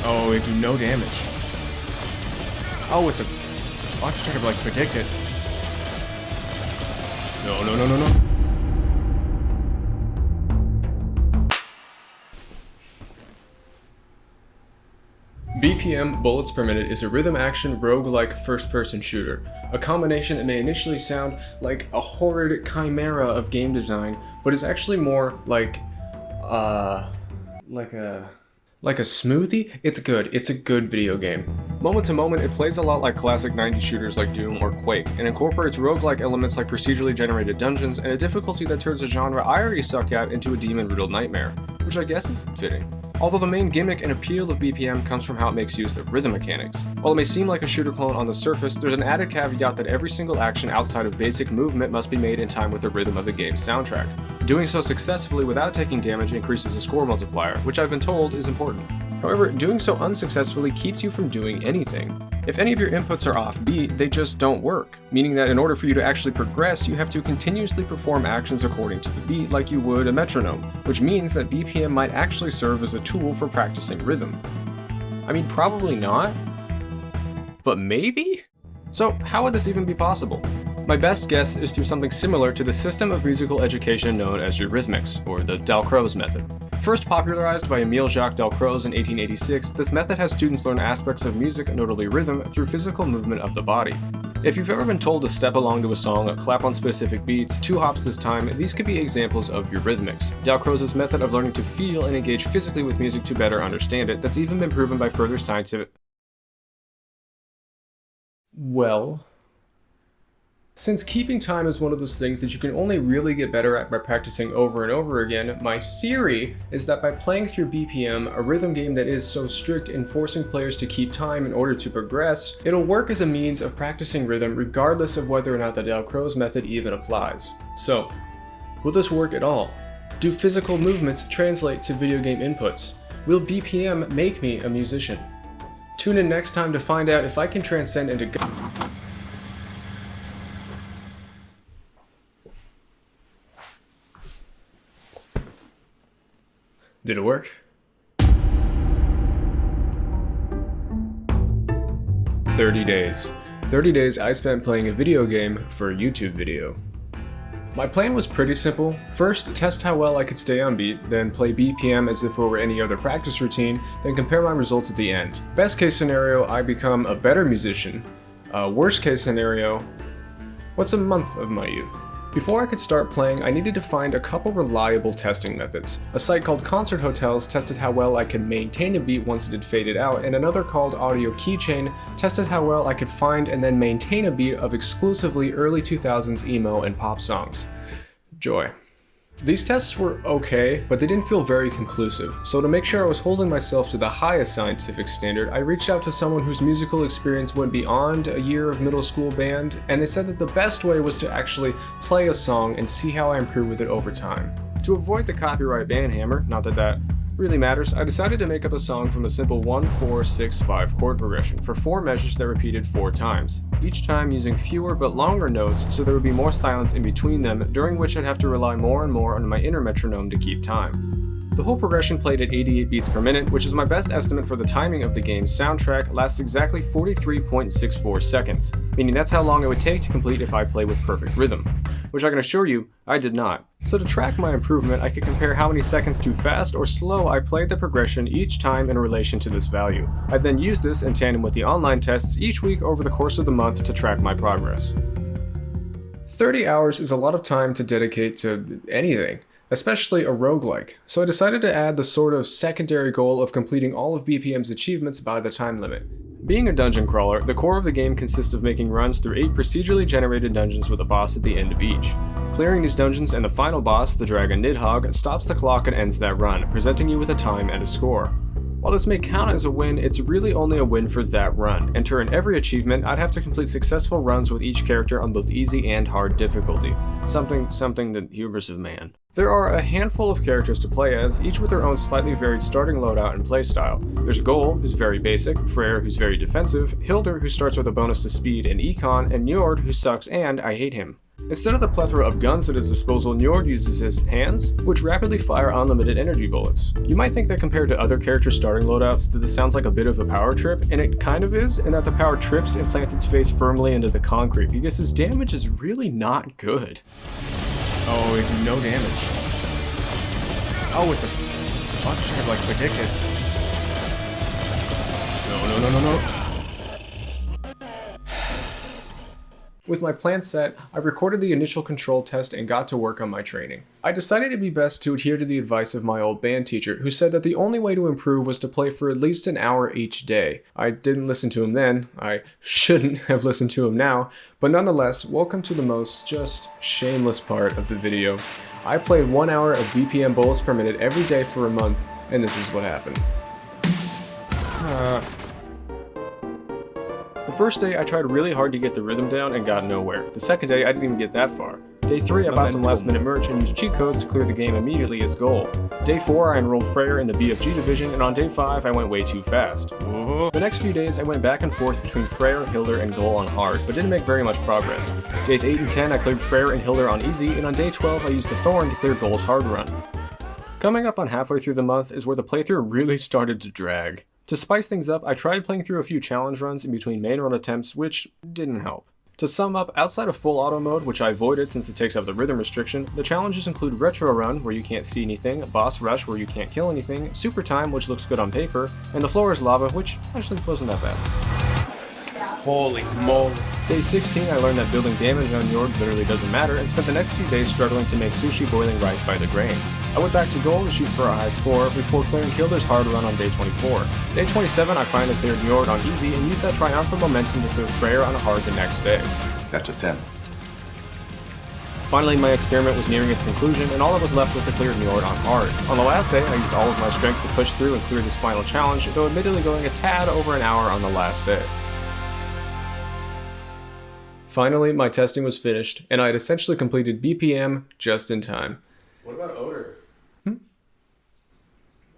Oh, it do no damage. Oh, with the... I'll have to try to, like, predict it. No, no, no, no, no. BPM Bullets Per Minute is a rhythm action roguelike first-person shooter, a combination that may initially sound like a horrid chimera of game design, but is actually more like a smoothie? It's good. It's a good video game. Moment to moment, it plays a lot like classic 90s shooters like Doom or Quake, and incorporates roguelike elements like procedurally generated dungeons and a difficulty that turns a genre I already suck at into a demon-riddled nightmare, which I guess is fitting. Although the main gimmick and appeal of BPM comes from how it makes use of rhythm mechanics. While it may seem like a shooter clone on the surface, there's an added caveat that every single action outside of basic movement must be made in time with the rhythm of the game's soundtrack. Doing so successfully without taking damage increases the score multiplier, which I've been told is important. However, doing so unsuccessfully keeps you from doing anything. If any of your inputs are offbeat, they just don't work, meaning that in order for you to actually progress, you have to continuously perform actions according to the beat like you would a metronome, which means that BPM might actually serve as a tool for practicing rhythm. I mean, probably not, but maybe? So how would this even be possible? My best guess is through something similar to the system of musical education known as Eurythmics, or the Dalcroze method. First popularized by Émile Jacques Dalcroze in 1886, this method has students learn aspects of music, notably rhythm, through physical movement of the body. If you've ever been told to step along to a song, clap on specific beats, 2 hops this time, these could be examples of Eurythmics, Dalcroze's method of learning to feel and engage physically with music to better understand it, that's even been proven by further scientific... Well... Since keeping time is one of those things that you can only really get better at by practicing over and over again, my theory is that by playing through BPM, a rhythm game that is so strict in forcing players to keep time in order to progress, it'll work as a means of practicing rhythm regardless of whether or not the Dalcroze method even applies. So, will this work at all? Do physical movements translate to video game inputs? Will BPM make me a musician? Tune in next time to find out if I can transcend into... Did it work? 30 days. 30 days I spent playing a video game for a YouTube video. My plan was pretty simple. First, test how well I could stay on beat, then play BPM as if it were any other practice routine, then compare my results at the end. Best case scenario, I become a better musician. Worst case scenario, what's a month of my youth? Before I could start playing, I needed to find a couple reliable testing methods. A site called Concert Hotels tested how well I could maintain a beat once it had faded out, and another called Audio Keychain tested how well I could find and then maintain a beat of exclusively early 2000s emo and pop songs. Joy. These tests were okay, but they didn't feel very conclusive, so to make sure I was holding myself to the highest scientific standard, I reached out to someone whose musical experience went beyond a year of middle school band, and they said that the best way was to actually play a song and see how I improve with it over time. To avoid the copyright ban hammer, not that that really matters, I decided to make up a song from a simple 1-4-6-5 chord progression for 4 measures that repeated 4 times, each time using fewer but longer notes so there would be more silence in between them, during which I'd have to rely more and more on my inner metronome to keep time. The whole progression played at 88 beats per minute, which is my best estimate for the timing of the game's soundtrack, lasts exactly 43.64 seconds, meaning that's how long it would take to complete if I play with perfect rhythm. Which I can assure you, I did not. So to track my improvement, I could compare how many seconds too fast or slow I played the progression each time in relation to this value. I then used this in tandem with the online tests each week over the course of the month to track my progress. 30 hours is a lot of time to dedicate to anything, especially a roguelike, so I decided to add the sort of secondary goal of completing all of BPM's achievements by the time limit. Being a dungeon crawler, the core of the game consists of making runs through 8 procedurally generated dungeons with a boss at the end of each. Clearing these dungeons and the final boss, the dragon Nidhogg, stops the clock and ends that run, presenting you with a time and a score. While this may count as a win, it's really only a win for that run, and to earn every achievement, I'd have to complete successful runs with each character on both easy and hard difficulty. Something the hubris of man. There are a handful of characters to play as, each with their own slightly varied starting loadout and playstyle. There's Goal, who's very basic, Freyr, who's very defensive, Hildur, who starts with a bonus to speed and econ, and Njord, who sucks and I hate him. Instead of the plethora of guns at his disposal, Njord uses his hands, which rapidly fire unlimited energy bullets. You might think that compared to other character starting loadouts that this sounds like a bit of a power trip, and it kind of is, in that the power trips and plants its face firmly into the concrete, because his damage is really not good. Oh, it did no damage. Oh, what the fuck should I have, like, predicted? No. With my plan set, I recorded the initial control test and got to work on my training. I decided it'd be best to adhere to the advice of my old band teacher, who said that the only way to improve was to play for at least an hour each day. I didn't listen to him then, I shouldn't have listened to him now, but nonetheless, welcome to the most just shameless part of the video. I played 1 hour of BPM bullets per minute every day for a month, and this is what happened. The first day I tried really hard to get the rhythm down and got nowhere. The second day I didn't even get that far. Day 3 I bought some last minute merch and used cheat codes to clear the game immediately as goal. Day 4 I enrolled Freyr in the BFG division, and on day 5 I went way too fast. The next few days I went back and forth between Freyr, Hilder, and Goal on hard, but didn't make very much progress. Days 8 and 10 I cleared Freyr and Hilder on easy, and on day 12 I used the Thorn to clear Goal's hard run. Coming up on halfway through the month is where the playthrough really started to drag. To spice things up, I tried playing through a few challenge runs in between main run attempts, which didn't help. To sum up, outside of full auto mode, which I avoided since it takes out the rhythm restriction, the challenges include Retro Run, where you can't see anything, Boss Rush, where you can't kill anything, Super Time, which looks good on paper, and the floor is lava, which actually wasn't that bad. Holy moly. Day 16, I learned that building damage on Njord literally doesn't matter, and spent the next few days struggling to make sushi boiling rice by the grain. I went back to goal to shoot for a high score before clearing Hilder's hard run on day 24. Day 27, I finally cleared Njord on easy and used that triumphant momentum to clear Freyr on hard the next day. That's a 10. Finally, my experiment was nearing its conclusion, and all that was left was to clear Njord on hard. On the last day, I used all of my strength to push through and clear this final challenge, though admittedly going a tad over an hour on the last day. Finally, my testing was finished, and I had essentially completed BPM just in time. What about Odor?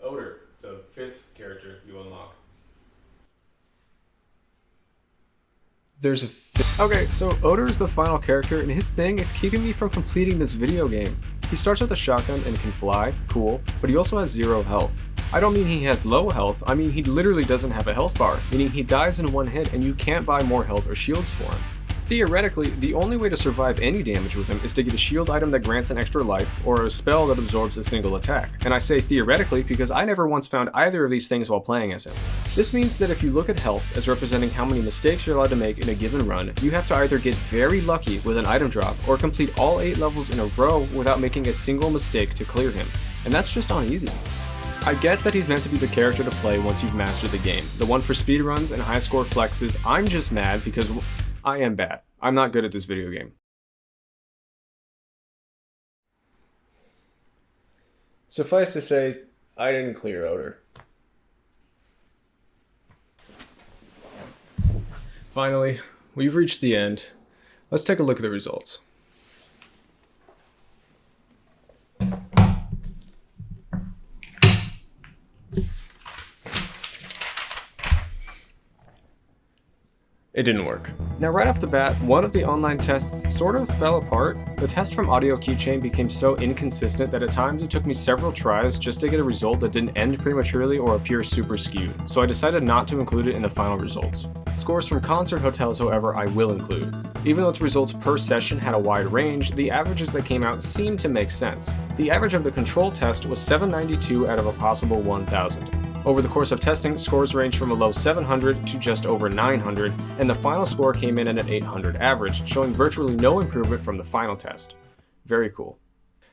Odor, the 5th character you unlock. There's a Okay, so Odor is the final character, and his thing is keeping me from completing this video game. He starts with a shotgun and can fly, cool, but he also has 0 health. I don't mean he has low health, I mean he literally doesn't have a health bar, meaning he dies in one hit and you can't buy more health or shields for him. Theoretically, the only way to survive any damage with him is to get a shield item that grants an extra life, or a spell that absorbs a single attack. And I say theoretically because I never once found either of these things while playing as him. This means that if you look at health as representing how many mistakes you're allowed to make in a given run, you have to either get very lucky with an item drop, or complete all 8 levels in a row without making a single mistake to clear him. And that's just on easy. I get that he's meant to be the character to play once you've mastered the game, the one for speedruns and high score flexes. I'm just mad because I am bad. I'm not good at this video game. Suffice to say, I didn't clear Odor. Finally, we've reached the end. Let's take a look at the results. It didn't work. Now right off the bat, one of the online tests sort of fell apart. The test from Audio Keychain became so inconsistent that at times it took me several tries just to get a result that didn't end prematurely or appear super skewed, so I decided not to include it in the final results. Scores from concert hotels, however, I will include. Even though its results per session had a wide range, the averages that came out seemed to make sense. The average of the control test was 792 out of a possible 1,000. Over the course of testing, scores ranged from a low 700 to just over 900, and the final score came in at an 800 average, showing virtually no improvement from the final test. Very cool.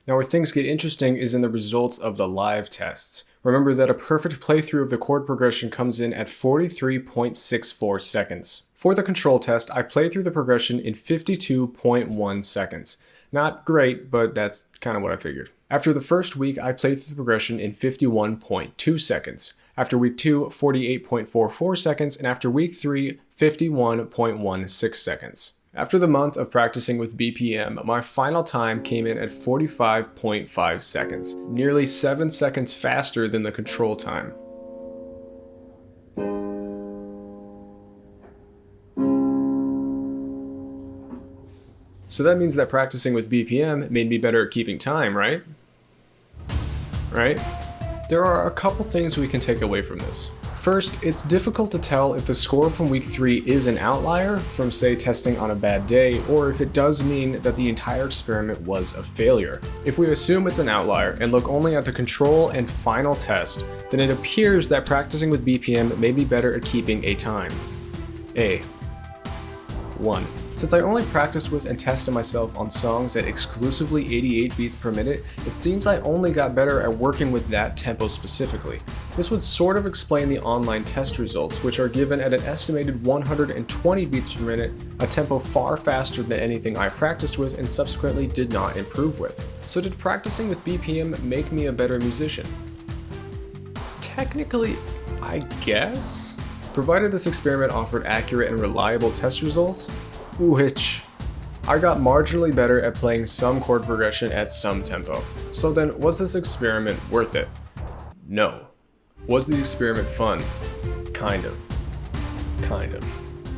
Now where things get interesting is in the results of the live tests. Remember that a perfect playthrough of the chord progression comes in at 43.64 seconds. For the control test, I played through the progression in 52.1 seconds. Not great, but that's kind of what I figured. After the first week, I played through the progression in 51.2 seconds. After week 2, 48.44 seconds, and after week 3, 51.16 seconds. After the month of practicing with BPM, my final time came in at 45.5 seconds, nearly 7 seconds faster than the control time. So that means that practicing with BPM made me better at keeping time, right? Right? There are a couple things we can take away from this. First, it's difficult to tell if the score from week 3 is an outlier from, say, testing on a bad day, or if it does mean that the entire experiment was a failure. If we assume it's an outlier and look only at the control and final test, then it appears that practicing with BPM may be better at keeping a time. 1. Since I only practiced with and tested myself on songs at exclusively 88 beats per minute, it seems I only got better at working with that tempo specifically. This would sort of explain the online test results, which are given at an estimated 120 beats per minute, a tempo far faster than anything I practiced with and subsequently did not improve with. So did practicing with BPM make me a better musician? Technically, I guess? Provided this experiment offered accurate and reliable test results, which I got marginally better at playing some chord progression at some tempo. So then, was this experiment worth it? No. Was the experiment fun? Kind of.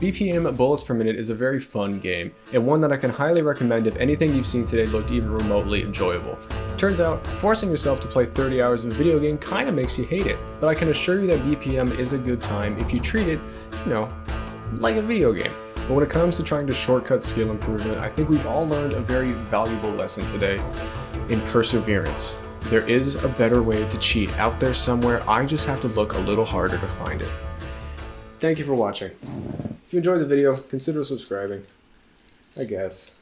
BPM bullets per minute is a very fun game, and one that I can highly recommend if anything you've seen today looked even remotely enjoyable. Turns out, forcing yourself to play 30 hours of a video game kinda makes you hate it, but I can assure you that BPM is a good time if you treat it, like a video game. But when it comes to trying to shortcut skill improvement, I think we've all learned a very valuable lesson today in perseverance. There is a better way to cheat out there somewhere, I just have to look a little harder to find it. Thank you for watching. If you enjoyed the video, consider subscribing, I guess.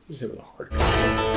Just hit with a hard cut.